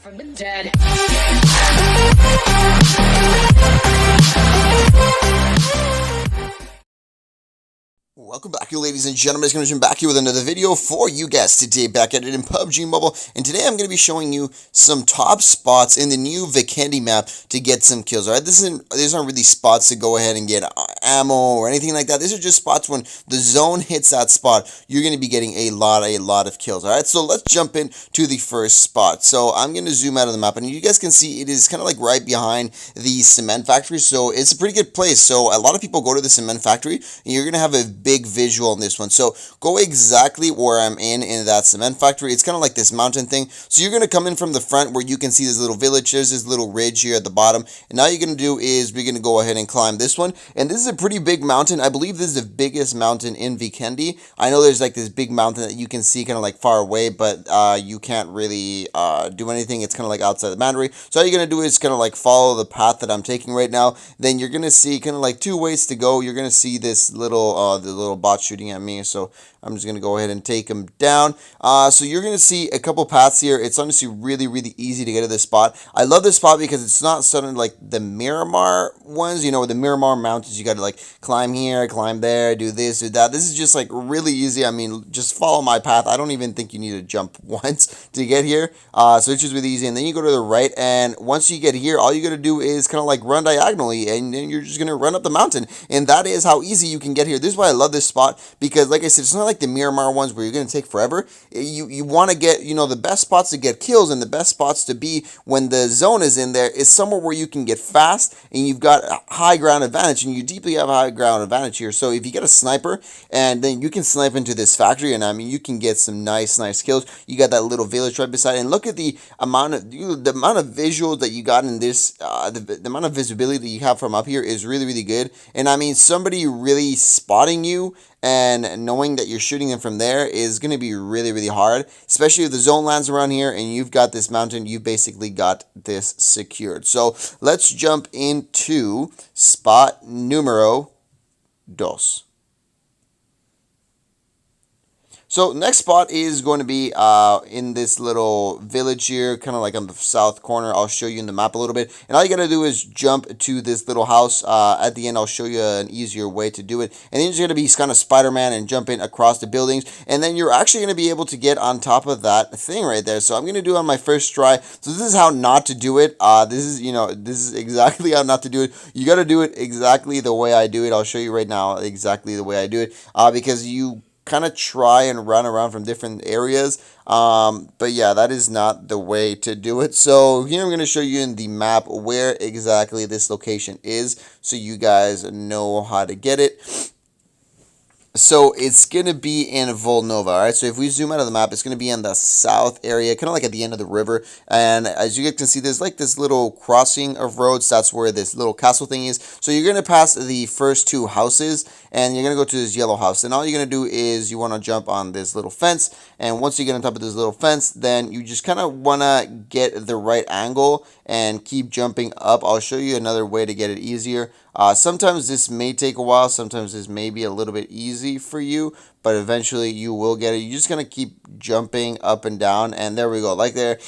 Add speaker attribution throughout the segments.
Speaker 1: From the dead.
Speaker 2: Welcome back, you ladies and gentlemen. It's going to be back here with another video for you guys today. Back at it in Pubg Mobile, and today I'm going to be showing you some top spots in the new Vikendi map to get some kills. All right, these aren't really spots to go ahead and get ammo or anything like that. These are just spots when the zone hits that spot, you're going to be getting a lot of kills. All right, so let's jump into the first spot. So I'm going to zoom out of the map, and you guys can see it is kind of like right behind the cement factory. So it's a pretty good place. So a lot of people go to the cement factory, and you're going to have a big visual on this one. So go exactly where I'm in that cement factory. It's kind of like this mountain thing. So you're going to come in from the front where you can see this little village. There's this little ridge here at the bottom. And now you're going to do is we're going to go ahead and climb this one. And this is a pretty big mountain. I believe this is the biggest mountain in Vikendi. I know there's like this big mountain that you can see kind of like far away, but you can't really do anything. It's kind of like outside the boundary. So all you're going to do is kind of like follow the path that I'm taking right now. Then you're going to see kind of like two ways to go. You're going to see this little the little bot shooting at me, so I'm just gonna go ahead and take him down. So you're gonna see a couple paths here. It's honestly really easy to get to this spot. I love this spot because it's not suddenly like the Miramar ones, you know, with the Miramar mountains. You gotta like climb here, climb there, do this, do that. This is just like really easy. I mean, just follow my path. I don't even think you need to jump once to get here. So it's just really easy. And then you go to the right, and once you get here, all you gotta do is kind of like run diagonally, and then you're just gonna run up the mountain. And that is how easy you can get here. This is why I love this spot, because like I said, it's not like the Miramar ones where you're going to take forever. You want to get, you know, the best spots to get kills and the best spots to be when the zone is in there is somewhere where you can get fast and you've got a high ground advantage, and you deeply have a high ground advantage here. So if you get a sniper, and then you can snipe into this factory, and I mean, you can get some nice kills. You got that little village right beside, and look at the amount of visuals that you got in this. The amount of visibility that you have from up here is really good. And I mean, somebody really spotting you and knowing that you're shooting them from there is going to be really hard, especially if the zone lands around here and you've got this mountain. You basically got this secured. So let's jump into spot numero dos. So next spot is going to be in this little village here, kind of like on the south corner. I'll show you in the map a little bit. And all you got to do is jump to this little house. At the end, I'll show you an easier way to do it. And then you're just going to be kind of Spider-Man and jumping across the buildings. And then you're actually going to be able to get on top of that thing right there. So I'm going to do it on my first try. So this is how not to do it. This is exactly how not to do it. You got to do it exactly the way I do it. I'll show you right now exactly the way I do it. Because you kind of try and run around from different areas, but yeah, that is not the way to do it. So here I'm going to show you in the map where exactly this location is, so you guys know how to get it. So it's going to be in Volnova, all right? So if we zoom out of the map, it's going to be in the south area, kind of like at the end of the river. And as you guys can see, there's like this little crossing of roads. That's where this little castle thing is. So you're going to pass the first two houses, and you're going to go to this yellow house. And all you're going to do is you want to jump on this little fence. And once you get on top of this little fence, then you just kind of want to get the right angle and keep jumping up. I'll show you another way to get it easier. Sometimes this may take a while. Sometimes this may be a little bit easy for you, but eventually you will get it. You're just going to keep jumping up and down, and there we go. Like there,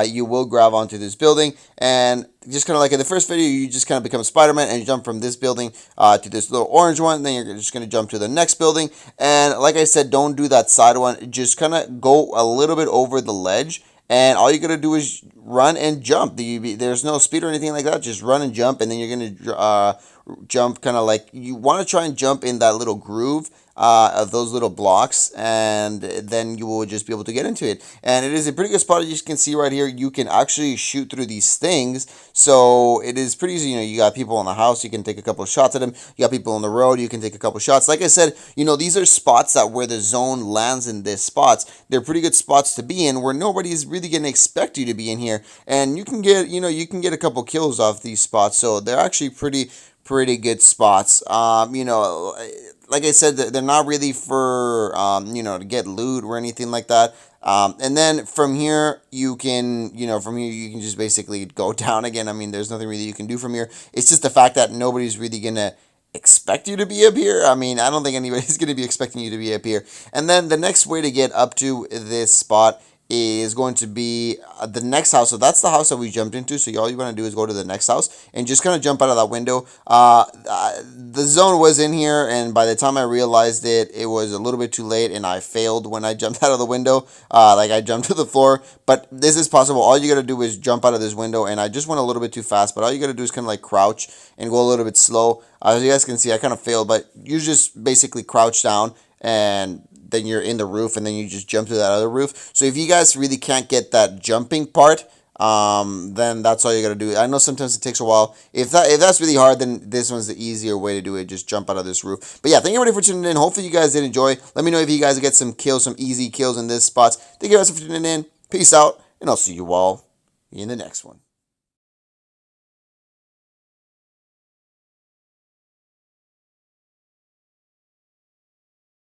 Speaker 2: you will grab onto this building, and just kind of like in the first video, you just kind of become Spider-Man and you jump from this building to this little orange one. And then you're just going to jump to the next building. And like I said, don't do that side one. Just kind of go a little bit over the ledge. And all you got to do is run and jump. There's no speed or anything like that. Just run and jump. And then you're going to jump kind of like, you want to try and jump in that little groove of those little blocks, and then you will just be able to get into it. And it is a pretty good spot. As you can see right here, you can actually shoot through these things, so it is pretty easy. You know, you got people in the house, you can take a couple of shots at them. You got people on the road, you can take a couple of shots. Like I said, you know, these are spots that where the zone lands in these spots, they're pretty good spots to be in, where nobody's really going to expect you to be in here, and you can get, you know, you can get a couple kills off these spots. So they're actually pretty good spots. You know, like I said, they're not really for, you know, to get loot or anything like that. And then from here, you can, you know, from here, you can just basically go down again. I mean, there's nothing really you can do from here. It's just the fact that nobody's really going to expect you to be up here. I mean, I don't think anybody's going to be expecting you to be up here. And then the next way to get up to this spot is going to be the next house. So that's the house that we jumped into. So all you want to do is go to the next house and just kind of jump out of that window. The zone was in here, and by the time I realized it, it was a little bit too late, and I failed when I jumped out of the window. Like I jumped to the floor, but this is possible. All you got to do is jump out of this window, and I just went a little bit too fast, but all you got to do is kind of like crouch and go a little bit slow. As you guys can see, I kind of failed, but you just basically crouch down, and then you're in the roof, and then you just jump to that other roof. So if you guys really can't get that jumping part, then that's all you gotta do. I know sometimes it takes a while. If that's really hard, then this one's the easier way to do it. Just jump out of this roof. But yeah, thank you everybody for tuning in. Hopefully you guys did enjoy. Let me know if you guys get some kills, some easy kills in this spots. Thank you guys for tuning in. Peace out, and I'll see you all in the next one.